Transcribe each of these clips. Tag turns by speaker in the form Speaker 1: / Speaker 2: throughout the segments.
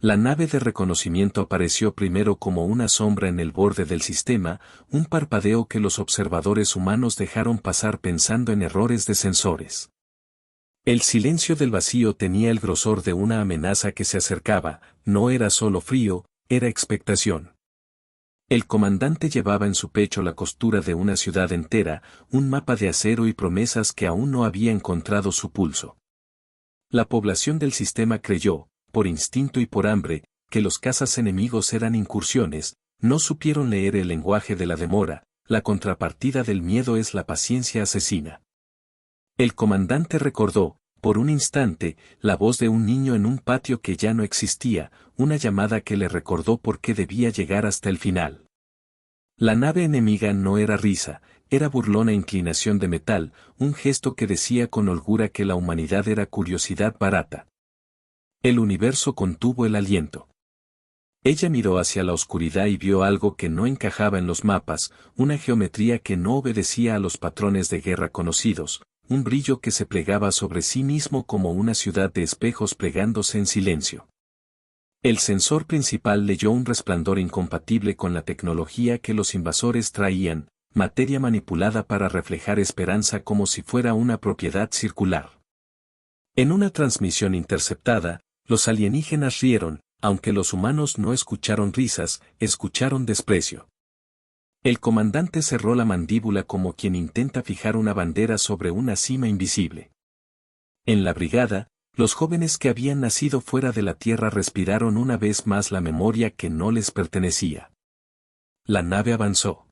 Speaker 1: La nave de reconocimiento apareció primero como una sombra en el borde del sistema, un parpadeo que los observadores humanos dejaron pasar pensando en errores de sensores. El silencio del vacío tenía el grosor de una amenaza que se acercaba, no era solo frío, era expectación. El comandante llevaba en su pecho la costura de una ciudad entera, un mapa de acero y promesas que aún no había encontrado su pulso. La población del sistema creyó, por instinto y por hambre, que los cazas enemigos eran incursiones, no supieron leer el lenguaje de la demora, la contrapartida del miedo es la paciencia asesina. El comandante recordó, por un instante, la voz de un niño en un patio que ya no existía, una llamada que le recordó por qué debía llegar hasta el final. La nave enemiga no era risa, era burlona inclinación de metal, un gesto que decía con holgura que la humanidad era curiosidad barata. El universo contuvo el aliento. Ella miró hacia la oscuridad y vio algo que no encajaba en los mapas, una geometría que no obedecía a los patrones de guerra conocidos, un brillo que se plegaba sobre sí mismo como una ciudad de espejos plegándose en silencio. El sensor principal leyó un resplandor incompatible con la tecnología que los invasores traían, materia manipulada para reflejar esperanza como si fuera una propiedad circular. En una transmisión interceptada, los alienígenas rieron, aunque los humanos no escucharon risas, escucharon desprecio. El comandante cerró la mandíbula como quien intenta fijar una bandera sobre una cima invisible. En la brigada, los jóvenes que habían nacido fuera de la Tierra respiraron una vez más la memoria que no les pertenecía. La nave avanzó.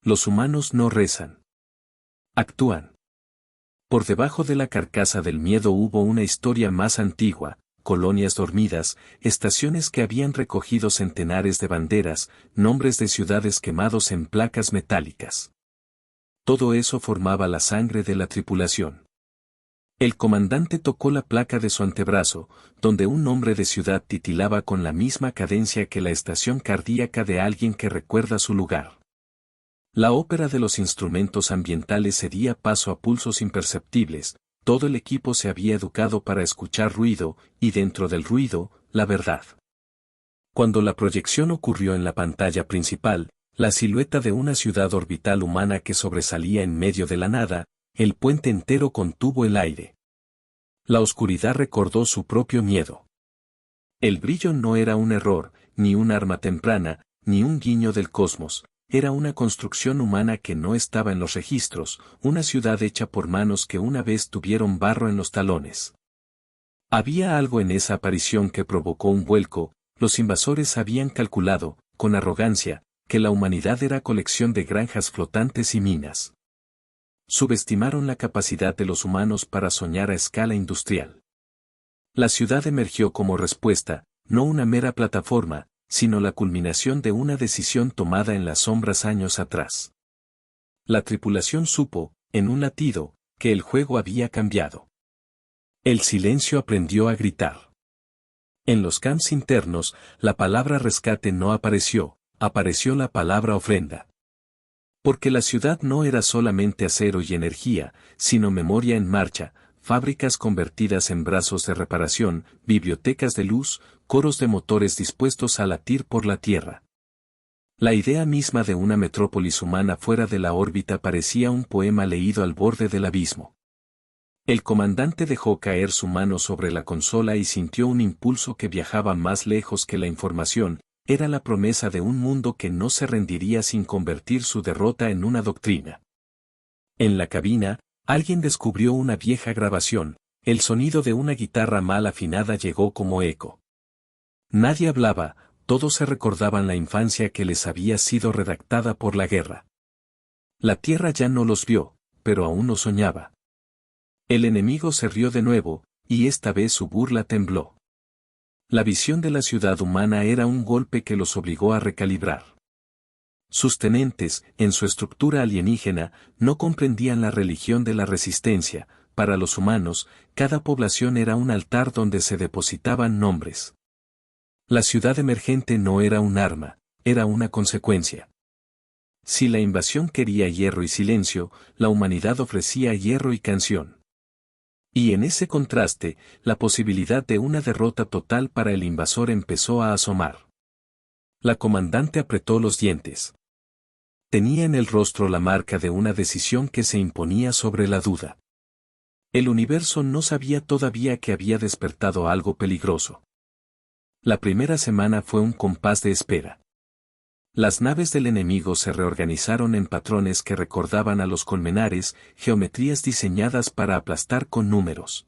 Speaker 1: Los humanos no rezan. Actúan. Por debajo de la carcasa del miedo hubo una historia más antigua, colonias dormidas, estaciones que habían recogido centenares de banderas, nombres de ciudades quemados en placas metálicas. Todo eso formaba la sangre de la tripulación. El comandante tocó la placa de su antebrazo, donde un nombre de ciudad titilaba con la misma cadencia que la estación cardíaca de alguien que recuerda su lugar. La ópera de los instrumentos ambientales cedía paso a pulsos imperceptibles, todo el equipo se había educado para escuchar ruido, y dentro del ruido, la verdad. Cuando la proyección ocurrió en la pantalla principal, la silueta de una ciudad orbital humana que sobresalía en medio de la nada, el puente entero contuvo el aire. La oscuridad recordó su propio miedo. El brillo no era un error, ni un arma temprana, ni un guiño del cosmos. Era una construcción humana que no estaba en los registros, una ciudad hecha por manos que una vez tuvieron barro en los talones. Había algo en esa aparición que provocó un vuelco, los invasores habían calculado, con arrogancia, que la humanidad era colección de granjas flotantes y minas. Subestimaron la capacidad de los humanos para soñar a escala industrial. La ciudad emergió como respuesta, no una mera plataforma, sino la culminación de una decisión tomada en las sombras años atrás. La tripulación supo, en un latido, que el juego había cambiado. El silencio aprendió a gritar. En los camps internos, la palabra rescate no apareció, apareció la palabra ofrenda. Porque la ciudad no era solamente acero y energía, sino memoria en marcha, fábricas convertidas en brazos de reparación, bibliotecas de luz, coros de motores dispuestos a latir por la Tierra. La idea misma de una metrópolis humana fuera de la órbita parecía un poema leído al borde del abismo. El comandante dejó caer su mano sobre la consola y sintió un impulso que viajaba más lejos que la información, era la promesa de un mundo que no se rendiría sin convertir su derrota en una doctrina. En la cabina, alguien descubrió una vieja grabación, el sonido de una guitarra mal afinada llegó como eco. Nadie hablaba, todos se recordaban la infancia que les había sido redactada por la guerra. La tierra ya no los vio, pero aún no soñaba. El enemigo se rió de nuevo, y esta vez su burla tembló. La visión de la ciudad humana era un golpe que los obligó a recalibrar. Sus tenentes, en su estructura alienígena, no comprendían la religión de la resistencia. Para los humanos, cada población era un altar donde se depositaban nombres. La ciudad emergente no era un arma, era una consecuencia. Si la invasión quería hierro y silencio, la humanidad ofrecía hierro y canción. Y en ese contraste, la posibilidad de una derrota total para el invasor empezó a asomar. La comandante apretó los dientes. Tenía en el rostro la marca de una decisión que se imponía sobre la duda. El universo no sabía todavía que había despertado algo peligroso. La primera semana fue un compás de espera. Las naves del enemigo se reorganizaron en patrones que recordaban a los colmenares, geometrías diseñadas para aplastar con números.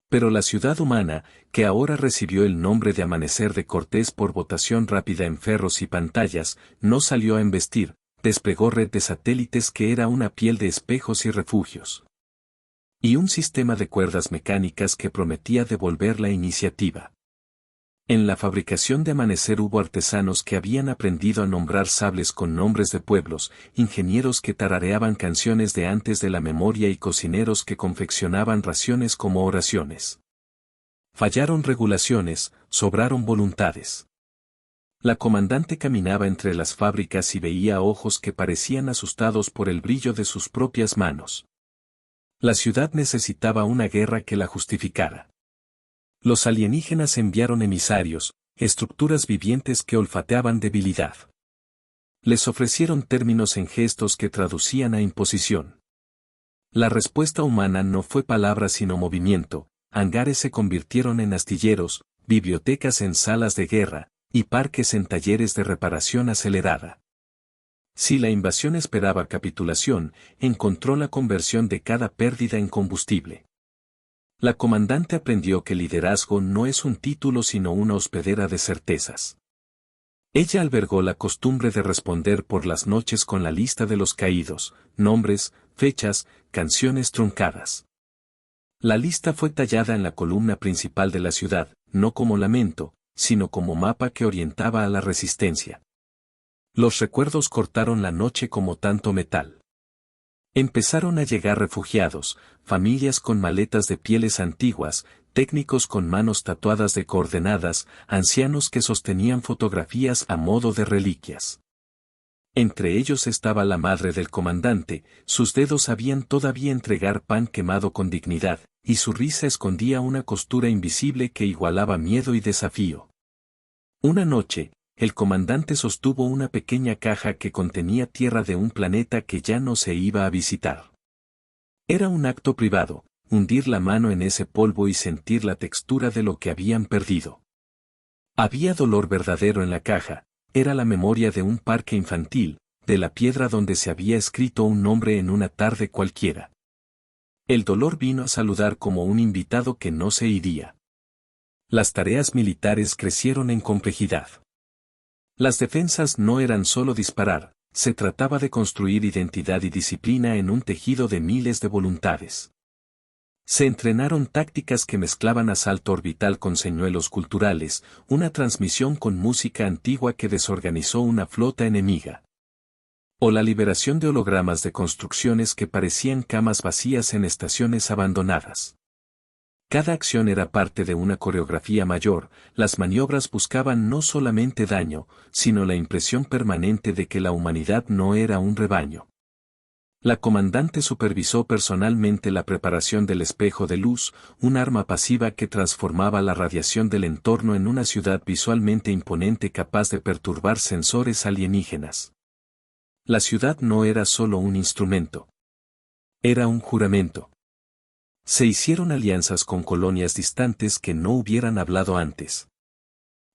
Speaker 1: Pero la ciudad humana, que ahora recibió el nombre de Amanecer de Cortés por votación rápida en ferros y pantallas, no salió a embestir, desplegó red de satélites que era una piel de espejos y refugios. Y un sistema de cuerdas mecánicas que prometía devolver la iniciativa. En la fabricación de Amanecer hubo artesanos que habían aprendido a nombrar sables con nombres de pueblos, ingenieros que tarareaban canciones de antes de la memoria y cocineros que confeccionaban raciones como oraciones. Fallaron regulaciones, sobraron voluntades. La comandante caminaba entre las fábricas y veía ojos que parecían asustados por el brillo de sus propias manos. La ciudad necesitaba una guerra que la justificara. Los alienígenas enviaron emisarios, estructuras vivientes que olfateaban debilidad. Les ofrecieron términos en gestos que traducían a imposición. La respuesta humana no fue palabra sino movimiento, hangares se convirtieron en astilleros, bibliotecas en salas de guerra, y parques en talleres de reparación acelerada. Si la invasión esperaba capitulación, encontró la conversión de cada pérdida en combustible. La comandante aprendió que liderazgo no es un título sino una hospedera de certezas. Ella albergó la costumbre de responder por las noches con la lista de los caídos, nombres, fechas, canciones truncadas. La lista fue tallada en la columna principal de la ciudad, no como lamento, sino como mapa que orientaba a la resistencia. Los recuerdos cortaron la noche como tanto metal. Empezaron a llegar refugiados, familias con maletas de pieles antiguas, técnicos con manos tatuadas de coordenadas, ancianos que sostenían fotografías a modo de reliquias. Entre ellos estaba la madre del comandante, sus dedos sabían todavía entregar pan quemado con dignidad, y su risa escondía una costura invisible que igualaba miedo y desafío. Una noche, el comandante sostuvo una pequeña caja que contenía tierra de un planeta que ya no se iba a visitar. Era un acto privado, hundir la mano en ese polvo y sentir la textura de lo que habían perdido. Había dolor verdadero en la caja, era la memoria de un parque infantil, de la piedra donde se había escrito un nombre en una tarde cualquiera. El dolor vino a saludar como un invitado que no se iría. Las tareas militares crecieron en complejidad. Las defensas no eran solo disparar, se trataba de construir identidad y disciplina en un tejido de miles de voluntades. Se entrenaron tácticas que mezclaban asalto orbital con señuelos culturales, una transmisión con música antigua que desorganizó una flota enemiga. O la liberación de hologramas de construcciones que parecían camas vacías en estaciones abandonadas. Cada acción era parte de una coreografía mayor, las maniobras buscaban no solamente daño, sino la impresión permanente de que la humanidad no era un rebaño. La comandante supervisó personalmente la preparación del espejo de luz, un arma pasiva que transformaba la radiación del entorno en una ciudad visualmente imponente capaz de perturbar sensores alienígenas. La ciudad no era solo un instrumento. Era un juramento. Se hicieron alianzas con colonias distantes que no hubieran hablado antes.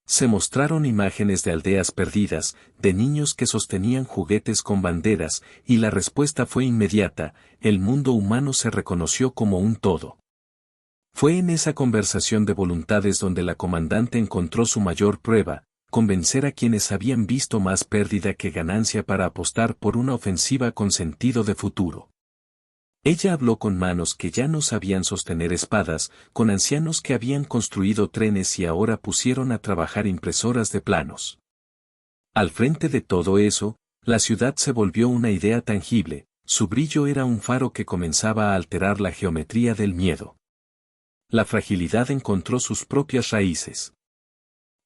Speaker 1: Se mostraron imágenes de aldeas perdidas, de niños que sostenían juguetes con banderas, y la respuesta fue inmediata, el mundo humano se reconoció como un todo. Fue en esa conversación de voluntades donde la comandante encontró su mayor prueba, convencer a quienes habían visto más pérdida que ganancia para apostar por una ofensiva con sentido de futuro. Ella habló con manos que ya no sabían sostener espadas, con ancianos que habían construido trenes y ahora pusieron a trabajar impresoras de planos. Al frente de todo eso, la ciudad se volvió una idea tangible, su brillo era un faro que comenzaba a alterar la geometría del miedo. La fragilidad encontró sus propias raíces.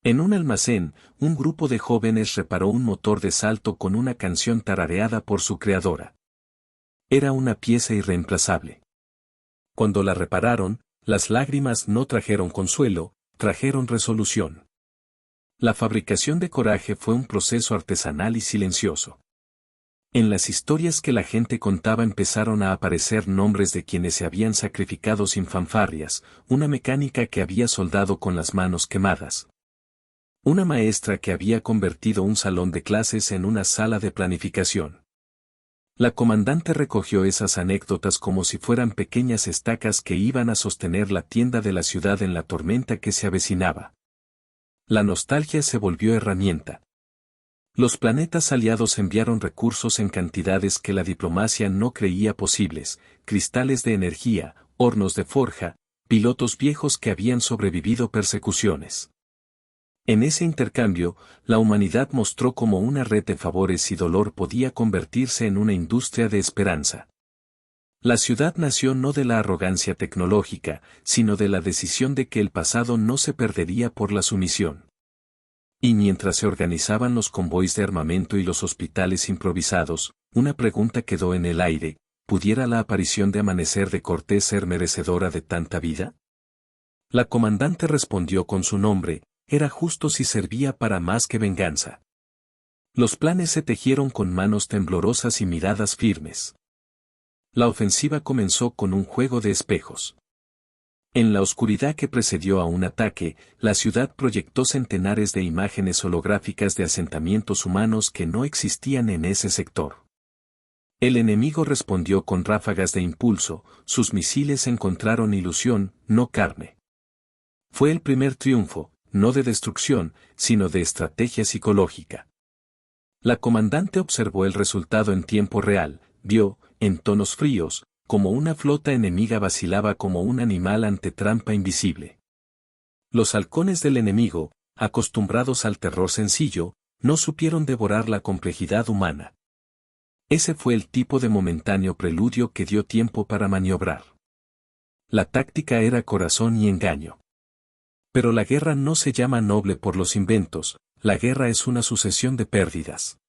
Speaker 1: En un almacén, un grupo de jóvenes reparó un motor de salto con una canción tarareada por su creadora. Era una pieza irreemplazable. Cuando la repararon, las lágrimas no trajeron consuelo, trajeron resolución. La fabricación de coraje fue un proceso artesanal y silencioso. En las historias que la gente contaba empezaron a aparecer nombres de quienes se habían sacrificado sin fanfarrias, una mecánica que había soldado con las manos quemadas. Una maestra que había convertido un salón de clases en una sala de planificación. La comandante recogió esas anécdotas como si fueran pequeñas estacas que iban a sostener la tienda de la ciudad en la tormenta que se avecinaba. La nostalgia se volvió herramienta. Los planetas aliados enviaron recursos en cantidades que la diplomacia no creía posibles, cristales de energía, hornos de forja, pilotos viejos que habían sobrevivido persecuciones. En ese intercambio, la humanidad mostró cómo una red de favores y dolor podía convertirse en una industria de esperanza. La ciudad nació no de la arrogancia tecnológica, sino de la decisión de que el pasado no se perdería por la sumisión. Y mientras se organizaban los convoys de armamento y los hospitales improvisados, una pregunta quedó en el aire: ¿pudiera la aparición de Amanecer de Cortés ser merecedora de tanta vida? La comandante respondió con su nombre: era justo si servía para más que venganza. Los planes se tejieron con manos temblorosas y miradas firmes. La ofensiva comenzó con un juego de espejos. En la oscuridad que precedió a un ataque, la ciudad proyectó centenares de imágenes holográficas de asentamientos humanos que no existían en ese sector. El enemigo respondió con ráfagas de impulso, sus misiles encontraron ilusión, no carne. Fue el primer triunfo, no de destrucción, sino de estrategia psicológica. La comandante observó el resultado en tiempo real, vio, en tonos fríos, como una flota enemiga vacilaba como un animal ante trampa invisible. Los halcones del enemigo, acostumbrados al terror sencillo, no supieron devorar la complejidad humana. Ese fue el tipo de momentáneo preludio que dio tiempo para maniobrar. La táctica era corazón y engaño. Pero la guerra no se llama noble por los inventos, la guerra es una sucesión de pérdidas.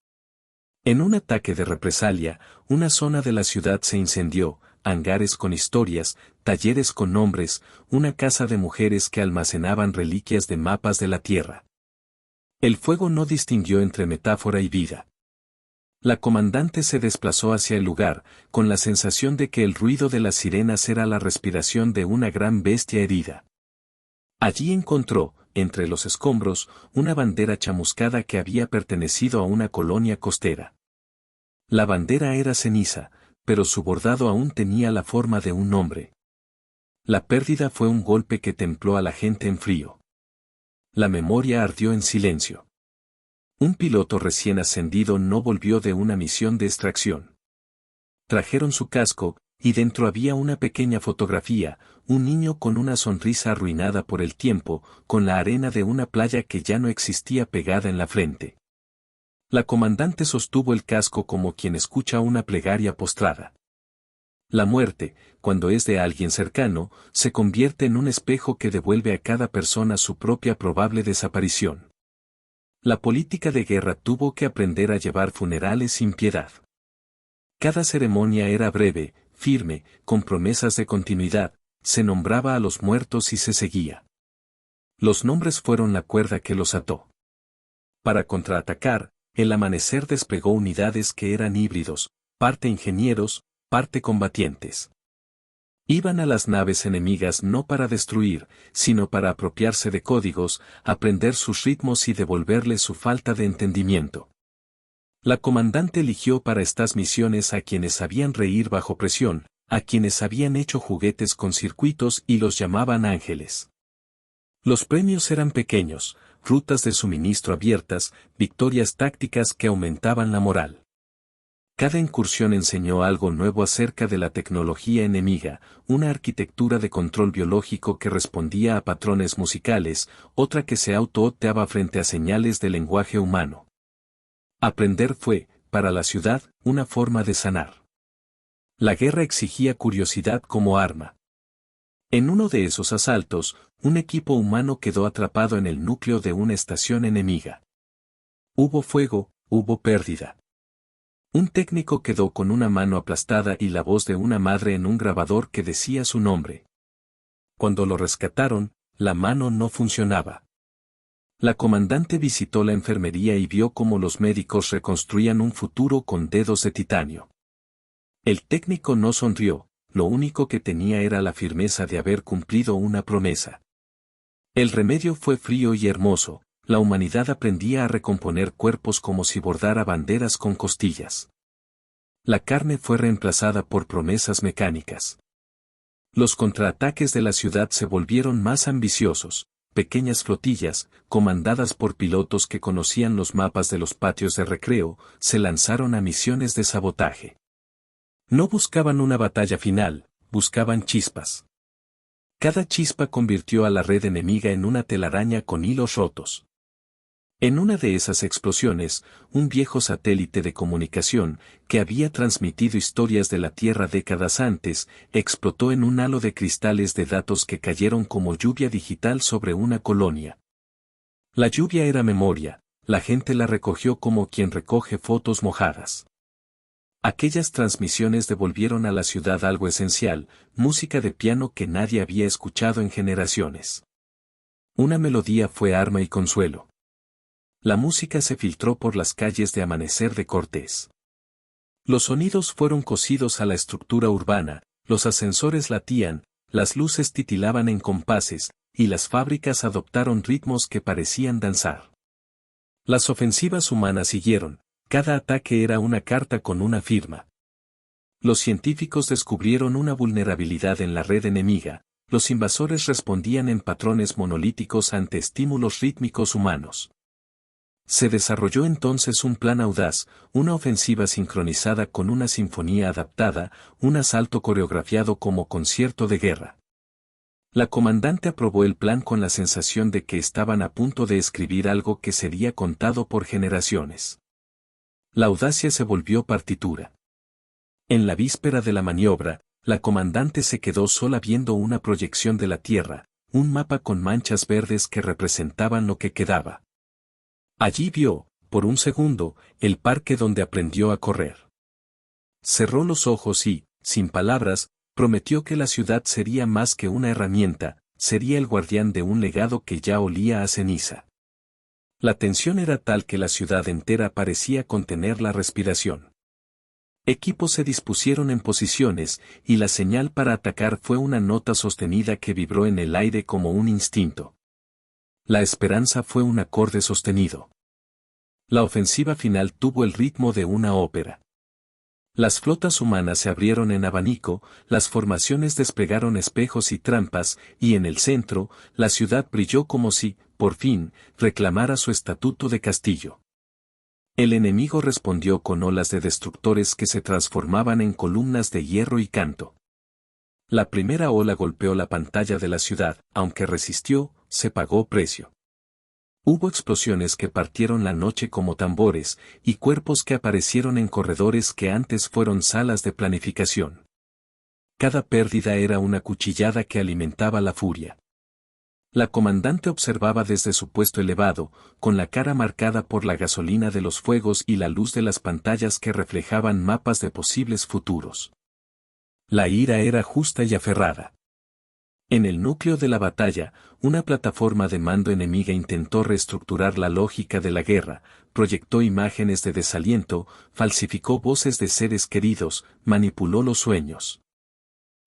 Speaker 1: En un ataque de represalia, una zona de la ciudad se incendió, hangares con historias, talleres con nombres, una casa de mujeres que almacenaban reliquias de mapas de la tierra. El fuego no distinguió entre metáfora y vida. La comandante se desplazó hacia el lugar, con la sensación de que el ruido de las sirenas era la respiración de una gran bestia herida. Allí encontró, entre los escombros, una bandera chamuscada que había pertenecido a una colonia costera. La bandera era ceniza, pero su bordado aún tenía la forma de un hombre. La pérdida fue un golpe que templó a la gente en frío. La memoria ardió en silencio. Un piloto recién ascendido no volvió de una misión de extracción. Trajeron su casco, y dentro había una pequeña fotografía, un niño con una sonrisa arruinada por el tiempo, con la arena de una playa que ya no existía pegada en la frente. La comandante sostuvo el casco como quien escucha una plegaria postrada. La muerte, cuando es de alguien cercano, se convierte en un espejo que devuelve a cada persona su propia probable desaparición. La política de guerra tuvo que aprender a llevar funerales sin piedad. Cada ceremonia era breve, firme, con promesas de continuidad, se nombraba a los muertos y se seguía. Los nombres fueron la cuerda que los ató. Para contraatacar, el Amanecer desplegó unidades que eran híbridos, parte ingenieros, parte combatientes. Iban a las naves enemigas no para destruir, sino para apropiarse de códigos, aprender sus ritmos y devolverles su falta de entendimiento. La comandante eligió para estas misiones a quienes sabían reír bajo presión, a quienes habían hecho juguetes con circuitos y los llamaban ángeles. Los premios eran pequeños, rutas de suministro abiertas, victorias tácticas que aumentaban la moral. Cada incursión enseñó algo nuevo acerca de la tecnología enemiga, una arquitectura de control biológico que respondía a patrones musicales, otra que se auto-oteaba frente a señales de lenguaje humano. Aprender fue, para la ciudad, una forma de sanar. La guerra exigía curiosidad como arma. En uno de esos asaltos, un equipo humano quedó atrapado en el núcleo de una estación enemiga. Hubo fuego, hubo pérdida. Un técnico quedó con una mano aplastada y la voz de una madre en un grabador que decía su nombre. Cuando lo rescataron, la mano no funcionaba. La comandante visitó la enfermería y vio cómo los médicos reconstruían un futuro con dedos de titanio. El técnico no sonrió, lo único que tenía era la firmeza de haber cumplido una promesa. El remedio fue frío y hermoso, la humanidad aprendía a recomponer cuerpos como si bordara banderas con costillas. La carne fue reemplazada por promesas mecánicas. Los contraataques de la ciudad se volvieron más ambiciosos, pequeñas flotillas, comandadas por pilotos que conocían los mapas de los patios de recreo, se lanzaron a misiones de sabotaje. No buscaban una batalla final, buscaban chispas. Cada chispa convirtió a la red enemiga en una telaraña con hilos rotos. En una de esas explosiones, un viejo satélite de comunicación, que había transmitido historias de la Tierra décadas antes, explotó en un halo de cristales de datos que cayeron como lluvia digital sobre una colonia. La lluvia era memoria, la gente la recogió como quien recoge fotos mojadas. Aquellas transmisiones devolvieron a la ciudad algo esencial, música de piano que nadie había escuchado en generaciones. Una melodía fue arma y consuelo. La música se filtró por las calles de Amanecer de Cortés. Los sonidos fueron cosidos a la estructura urbana, los ascensores latían, las luces titilaban en compases, y las fábricas adoptaron ritmos que parecían danzar. Las ofensivas humanas siguieron, cada ataque era una carta con una firma. Los científicos descubrieron una vulnerabilidad en la red enemiga, los invasores respondían en patrones monolíticos ante estímulos rítmicos humanos. Se desarrolló entonces un plan audaz, una ofensiva sincronizada con una sinfonía adaptada, un asalto coreografiado como concierto de guerra. La comandante aprobó el plan con la sensación de que estaban a punto de escribir algo que sería contado por generaciones. La audacia se volvió partitura. En la víspera de la maniobra, la comandante se quedó sola viendo una proyección de la Tierra, un mapa con manchas verdes que representaban lo que quedaba. Allí vio, por un segundo, el parque donde aprendió a correr. Cerró los ojos y, sin palabras, prometió que la ciudad sería más que una herramienta, sería el guardián de un legado que ya olía a ceniza. La tensión era tal que la ciudad entera parecía contener la respiración. Equipos se dispusieron en posiciones, y la señal para atacar fue una nota sostenida que vibró en el aire como un instinto. La esperanza fue un acorde sostenido. La ofensiva final tuvo el ritmo de una ópera. Las flotas humanas se abrieron en abanico, las formaciones desplegaron espejos y trampas, y en el centro, la ciudad brilló como si, por fin, reclamara su estatuto de castillo. El enemigo respondió con olas de destructores que se transformaban en columnas de hierro y canto. La primera ola golpeó la pantalla de la ciudad, aunque resistió, se pagó precio. Hubo explosiones que partieron la noche como tambores, y cuerpos que aparecieron en corredores que antes fueron salas de planificación. Cada pérdida era una cuchillada que alimentaba la furia. La comandante observaba desde su puesto elevado, con la cara marcada por la gasolina de los fuegos y la luz de las pantallas que reflejaban mapas de posibles futuros. La ira era justa y aferrada. En el núcleo de la batalla, una plataforma de mando enemiga intentó reestructurar la lógica de la guerra, proyectó imágenes de desaliento, falsificó voces de seres queridos, manipuló los sueños.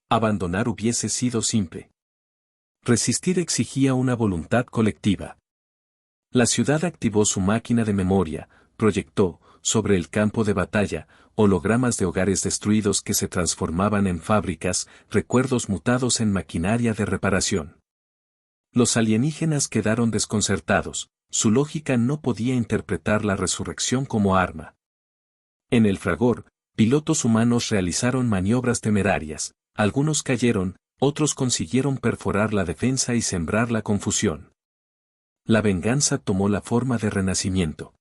Speaker 1: Abandonar hubiese sido simple. Resistir exigía una voluntad colectiva. La ciudad activó su máquina de memoria, proyectó, sobre el campo de batalla, hologramas de hogares destruidos que se transformaban en fábricas, recuerdos mutados en maquinaria de reparación. Los alienígenas quedaron desconcertados, su lógica no podía interpretar la resurrección como arma. En el fragor, pilotos humanos realizaron maniobras temerarias, algunos cayeron, otros consiguieron perforar la defensa y sembrar la confusión. La venganza tomó la forma de renacimiento.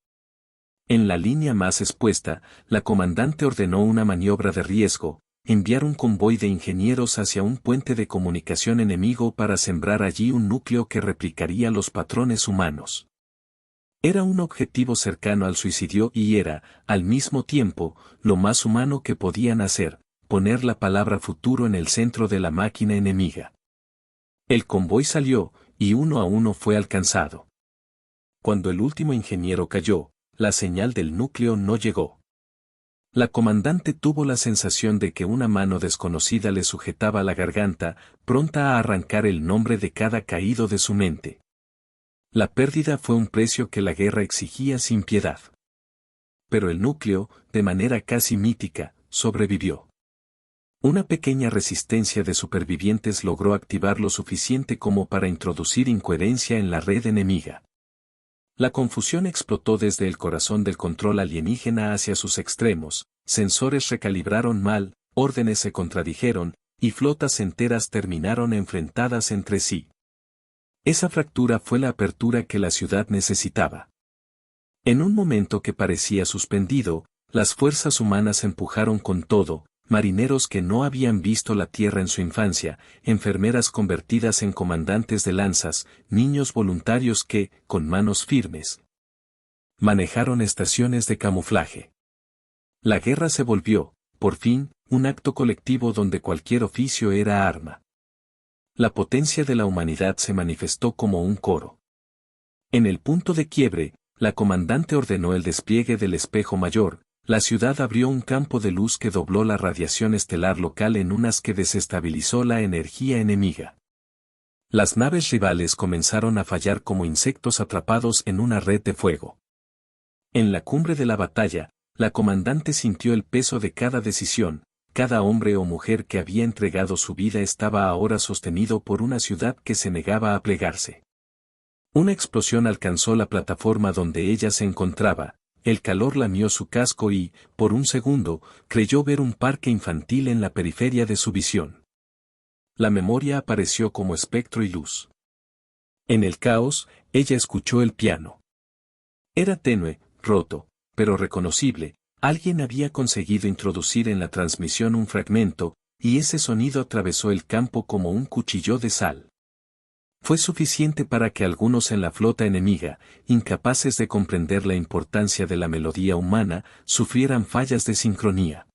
Speaker 1: En la línea más expuesta, la comandante ordenó una maniobra de riesgo, enviar un convoy de ingenieros hacia un puente de comunicación enemigo para sembrar allí un núcleo que replicaría los patrones humanos. Era un objetivo cercano al suicidio y era, al mismo tiempo, lo más humano que podían hacer, poner la palabra futuro en el centro de la máquina enemiga. El convoy salió, y uno a uno fue alcanzado. Cuando el último ingeniero cayó, la señal del núcleo no llegó. La comandante tuvo la sensación de que una mano desconocida le sujetaba la garganta, pronta a arrancar el nombre de cada caído de su mente. La pérdida fue un precio que la guerra exigía sin piedad. Pero el núcleo, de manera casi mítica, sobrevivió. Una pequeña resistencia de supervivientes logró activar lo suficiente como para introducir incoherencia en la red enemiga. La confusión explotó desde el corazón del control alienígena hacia sus extremos, sensores recalibraron mal, órdenes se contradijeron, y flotas enteras terminaron enfrentadas entre sí. Esa fractura fue la apertura que la ciudad necesitaba. En un momento que parecía suspendido, las fuerzas humanas empujaron con todo, marineros que no habían visto la tierra en su infancia, enfermeras convertidas en comandantes de lanzas, niños voluntarios que, con manos firmes, manejaron estaciones de camuflaje. La guerra se volvió, por fin, un acto colectivo donde cualquier oficio era arma. La potencia de la humanidad se manifestó como un coro. En el punto de quiebre, la comandante ordenó el despliegue del espejo mayor. La ciudad abrió un campo de luz que dobló la radiación estelar local en unas que desestabilizó la energía enemiga. Las naves rivales comenzaron a fallar como insectos atrapados en una red de fuego. En la cumbre de la batalla, la comandante sintió el peso de cada decisión, cada hombre o mujer que había entregado su vida estaba ahora sostenido por una ciudad que se negaba a plegarse. Una explosión alcanzó la plataforma donde ella se encontraba. El calor lamió su casco y, por un segundo, creyó ver un parque infantil en la periferia de su visión. La memoria apareció como espectro y luz. En el caos, ella escuchó el piano. Era tenue, roto, pero reconocible. Alguien había conseguido introducir en la transmisión un fragmento, y ese sonido atravesó el campo como un cuchillo de sal. Fue suficiente para que algunos en la flota enemiga, incapaces de comprender la importancia de la melodía humana, sufrieran fallas de sincronía.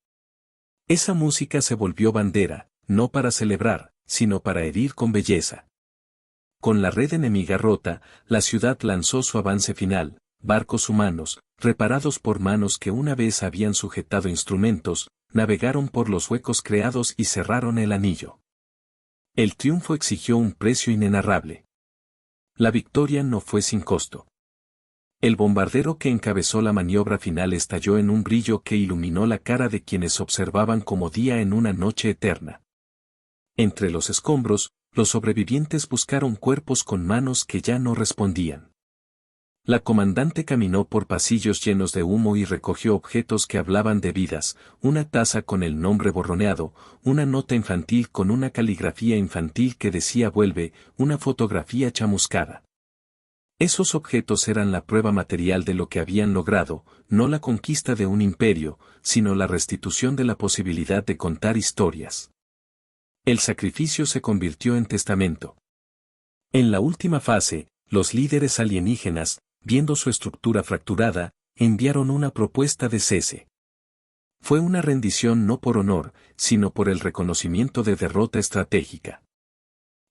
Speaker 1: Esa música se volvió bandera, no para celebrar, sino para herir con belleza. Con la red enemiga rota, la ciudad lanzó su avance final, barcos humanos, reparados por manos que una vez habían sujetado instrumentos, navegaron por los huecos creados y cerraron el anillo. El triunfo exigió un precio inenarrable. La victoria no fue sin costo. El bombardero que encabezó la maniobra final estalló en un brillo que iluminó la cara de quienes observaban como día en una noche eterna. Entre los escombros, los sobrevivientes buscaron cuerpos con manos que ya no respondían. La comandante caminó por pasillos llenos de humo y recogió objetos que hablaban de vidas, una taza con el nombre borroneado, una nota infantil con una caligrafía infantil que decía vuelve, una fotografía chamuscada. Esos objetos eran la prueba material de lo que habían logrado, no la conquista de un imperio, sino la restitución de la posibilidad de contar historias. El sacrificio se convirtió en testamento. En la última fase, los líderes alienígenas, viendo su estructura fracturada, enviaron una propuesta de cese. Fue una rendición no por honor, sino por el reconocimiento de derrota estratégica.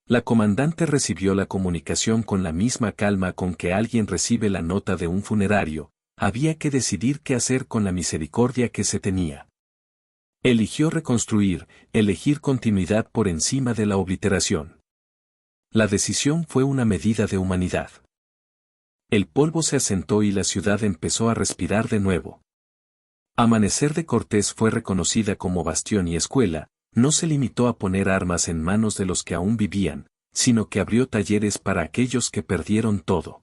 Speaker 1: La comandante recibió la comunicación con la misma calma con que alguien recibe la nota de un funerario, había que decidir qué hacer con la misericordia que se tenía. Eligió reconstruir, elegir continuidad por encima de la obliteración. La decisión fue una medida de humanidad. El polvo se asentó y la ciudad empezó a respirar de nuevo. Amanecer de Cortés fue reconocida como bastión y escuela, no se limitó a poner armas en manos de los que aún vivían, sino que abrió talleres para aquellos que perdieron todo.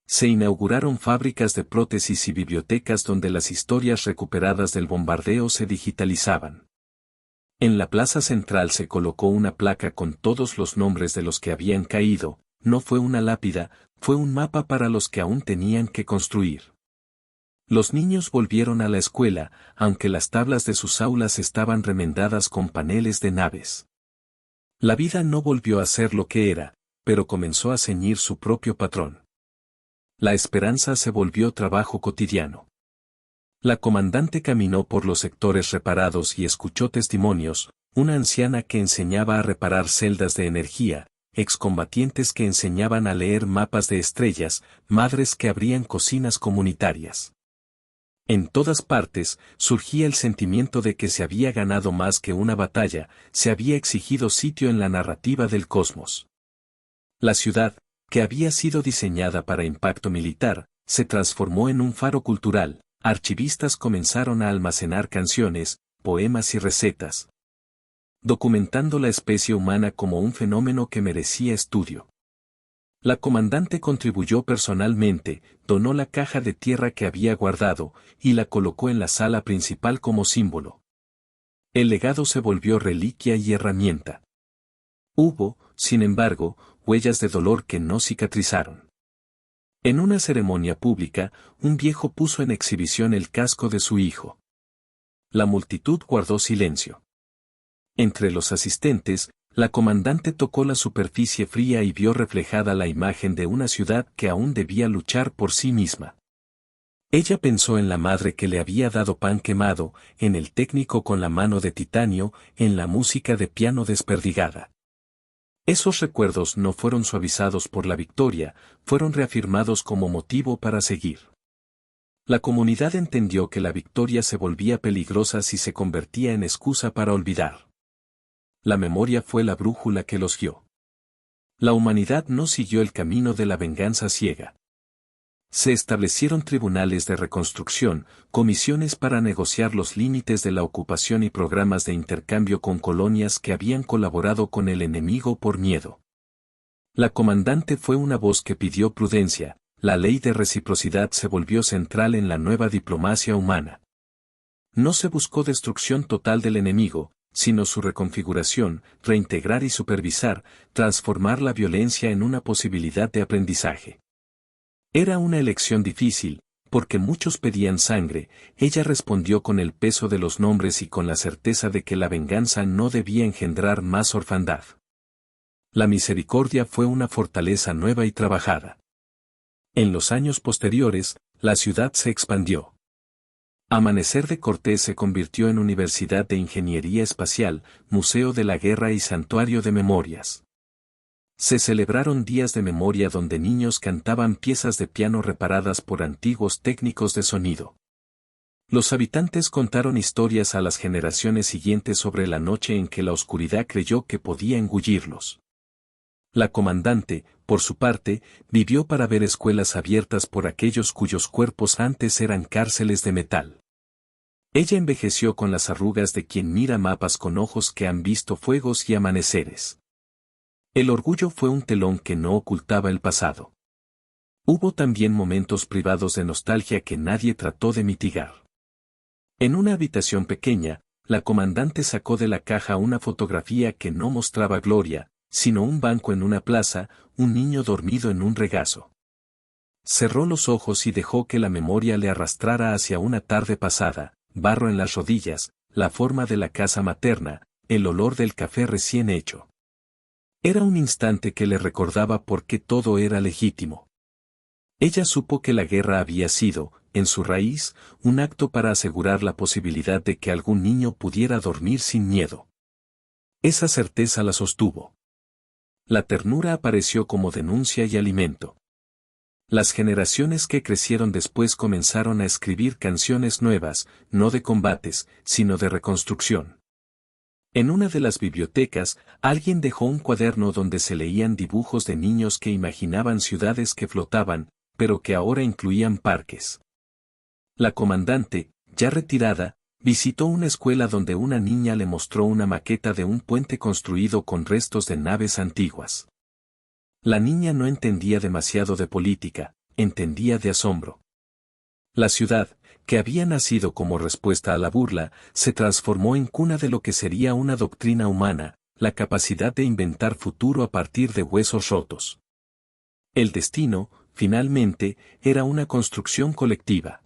Speaker 1: Se inauguraron fábricas de prótesis y bibliotecas donde las historias recuperadas del bombardeo se digitalizaban. En la plaza central se colocó una placa con todos los nombres de los que habían caído, no fue una lápida, fue un mapa para los que aún tenían que construir. Los niños volvieron a la escuela, aunque las tablas de sus aulas estaban remendadas con paneles de naves. La vida no volvió a ser lo que era, pero comenzó a ceñir su propio patrón. La esperanza se volvió trabajo cotidiano. La comandante caminó por los sectores reparados y escuchó testimonios, una anciana que enseñaba a reparar celdas de energía, excombatientes que enseñaban a leer mapas de estrellas, madres que abrían cocinas comunitarias. En todas partes, surgía el sentimiento de que se había ganado más que una batalla, se había exigido sitio en la narrativa del cosmos. La ciudad, que había sido diseñada para impacto militar, se transformó en un faro cultural. Archivistas comenzaron a almacenar canciones, poemas y recetas, documentando la especie humana como un fenómeno que merecía estudio. La comandante contribuyó personalmente, donó la caja de tierra que había guardado, y la colocó en la sala principal como símbolo. El legado se volvió reliquia y herramienta. Hubo, sin embargo, huellas de dolor que no cicatrizaron. En una ceremonia pública, un viejo puso en exhibición el casco de su hijo. La multitud guardó silencio. Entre los asistentes, la comandante tocó la superficie fría y vio reflejada la imagen de una ciudad que aún debía luchar por sí misma. Ella pensó en la madre que le había dado pan quemado, en el técnico con la mano de titanio, en la música de piano desperdigada. Esos recuerdos no fueron suavizados por la victoria, fueron reafirmados como motivo para seguir. La comunidad entendió que la victoria se volvía peligrosa si se convertía en excusa para olvidar. La memoria fue la brújula que los guió. La humanidad no siguió el camino de la venganza ciega. Se establecieron tribunales de reconstrucción, comisiones para negociar los límites de la ocupación y programas de intercambio con colonias que habían colaborado con el enemigo por miedo. La comandante fue una voz que pidió prudencia, la ley de reciprocidad se volvió central en la nueva diplomacia humana. No se buscó destrucción total del enemigo, sino su reconfiguración, reintegrar y supervisar, transformar la violencia en una posibilidad de aprendizaje. Era una elección difícil, porque muchos pedían sangre, ella respondió con el peso de los nombres y con la certeza de que la venganza no debía engendrar más orfandad. La misericordia fue una fortaleza nueva y trabajada. En los años posteriores, la ciudad se expandió. Amanecer de Cortés se convirtió en Universidad de Ingeniería Espacial, Museo de la Guerra y Santuario de Memorias. Se celebraron días de memoria donde niños cantaban piezas de piano reparadas por antiguos técnicos de sonido. Los habitantes contaron historias a las generaciones siguientes sobre la noche en que la oscuridad creyó que podía engullirlos. La comandante, por su parte, vivió para ver escuelas abiertas por aquellos cuyos cuerpos antes eran cárceles de metal. Ella envejeció con las arrugas de quien mira mapas con ojos que han visto fuegos y amaneceres. El orgullo fue un telón que no ocultaba el pasado. Hubo también momentos privados de nostalgia que nadie trató de mitigar. En una habitación pequeña, la comandante sacó de la caja una fotografía que no mostraba gloria, sino un banco en una plaza, un niño dormido en un regazo. Cerró los ojos y dejó que la memoria le arrastrara hacia una tarde pasada, barro en las rodillas, la forma de la casa materna, el olor del café recién hecho. Era un instante que le recordaba por qué todo era legítimo. Ella supo que la guerra había sido, en su raíz, un acto para asegurar la posibilidad de que algún niño pudiera dormir sin miedo. Esa certeza la sostuvo. La ternura apareció como denuncia y alimento. Las generaciones que crecieron después comenzaron a escribir canciones nuevas, no de combates, sino de reconstrucción. En una de las bibliotecas, alguien dejó un cuaderno donde se leían dibujos de niños que imaginaban ciudades que flotaban, pero que ahora incluían parques. La comandante, ya retirada, visitó una escuela donde una niña le mostró una maqueta de un puente construido con restos de naves antiguas. La niña no entendía demasiado de política, entendía de asombro. La ciudad, que había nacido como respuesta a la burla, se transformó en cuna de lo que sería una doctrina humana, la capacidad de inventar futuro a partir de huesos rotos. El destino, finalmente, era una construcción colectiva.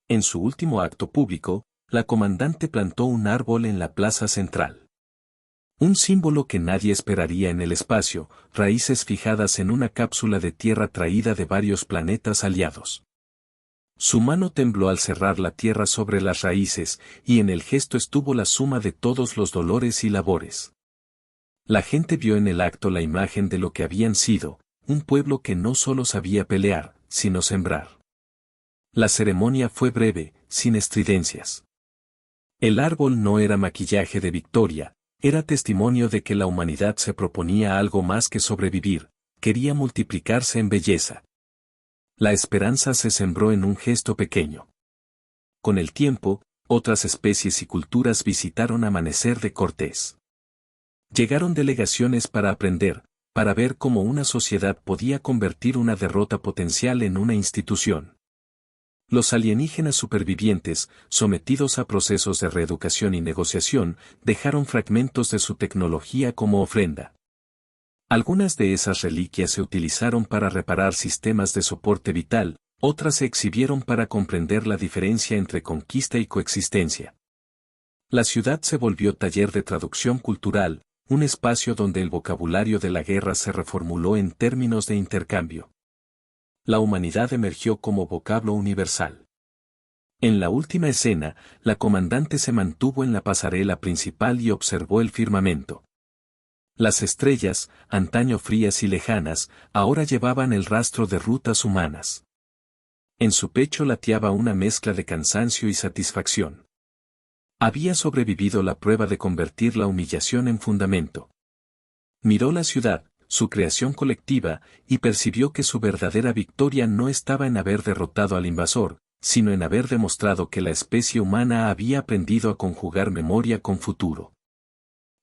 Speaker 1: En su último acto público, la comandante plantó un árbol en la plaza central. Un símbolo que nadie esperaría en el espacio, raíces fijadas en una cápsula de tierra traída de varios planetas aliados. Su mano tembló al cerrar la tierra sobre las raíces, y en el gesto estuvo la suma de todos los dolores y labores. La gente vio en el acto la imagen de lo que habían sido, un pueblo que no solo sabía pelear, sino sembrar. La ceremonia fue breve, sin estridencias. El árbol no era maquillaje de victoria, era testimonio de que la humanidad se proponía algo más que sobrevivir, quería multiplicarse en belleza. La esperanza se sembró en un gesto pequeño. Con el tiempo, otras especies y culturas visitaron Amanecer de Cortés. Llegaron delegaciones para aprender, para ver cómo una sociedad podía convertir una derrota potencial en una institución. Los alienígenas supervivientes, sometidos a procesos de reeducación y negociación, dejaron fragmentos de su tecnología como ofrenda. Algunas de esas reliquias se utilizaron para reparar sistemas de soporte vital, otras se exhibieron para comprender la diferencia entre conquista y coexistencia. La ciudad se volvió taller de traducción cultural, un espacio donde el vocabulario de la guerra se reformuló en términos de intercambio. La humanidad emergió como vocablo universal. En la última escena, la comandante se mantuvo en la pasarela principal y observó el firmamento. Las estrellas, antaño frías y lejanas, ahora llevaban el rastro de rutas humanas. En su pecho lateaba una mezcla de cansancio y satisfacción. Había sobrevivido la prueba de convertir la humillación en fundamento. Miró la ciudad, su creación colectiva, y percibió que su verdadera victoria no estaba en haber derrotado al invasor, sino en haber demostrado que la especie humana había aprendido a conjugar memoria con futuro.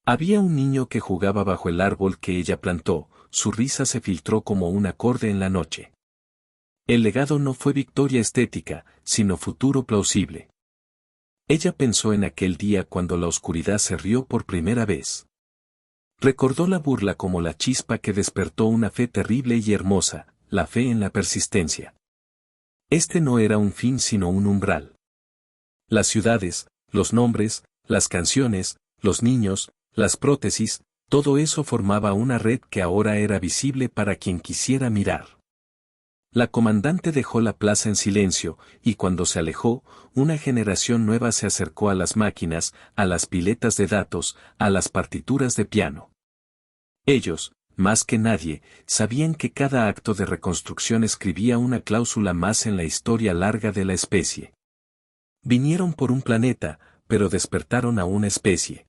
Speaker 1: Había un niño que jugaba bajo el árbol que ella plantó, su risa se filtró como un acorde en la noche. El legado no fue victoria estética, sino futuro plausible. Ella pensó en aquel día cuando la oscuridad se rió por primera vez. Recordó la burla como la chispa que despertó una fe terrible y hermosa, la fe en la persistencia. Este no era un fin sino un umbral. Las ciudades, los nombres, las canciones, los niños, las prótesis, todo eso formaba una red que ahora era visible para quien quisiera mirar. La comandante dejó la plaza en silencio, y cuando se alejó, una generación nueva se acercó a las máquinas, a las piletas de datos, a las partituras de piano. Ellos, más que nadie, sabían que cada acto de reconstrucción escribía una cláusula más en la historia larga de la especie. Vinieron por un planeta, pero despertaron a una especie.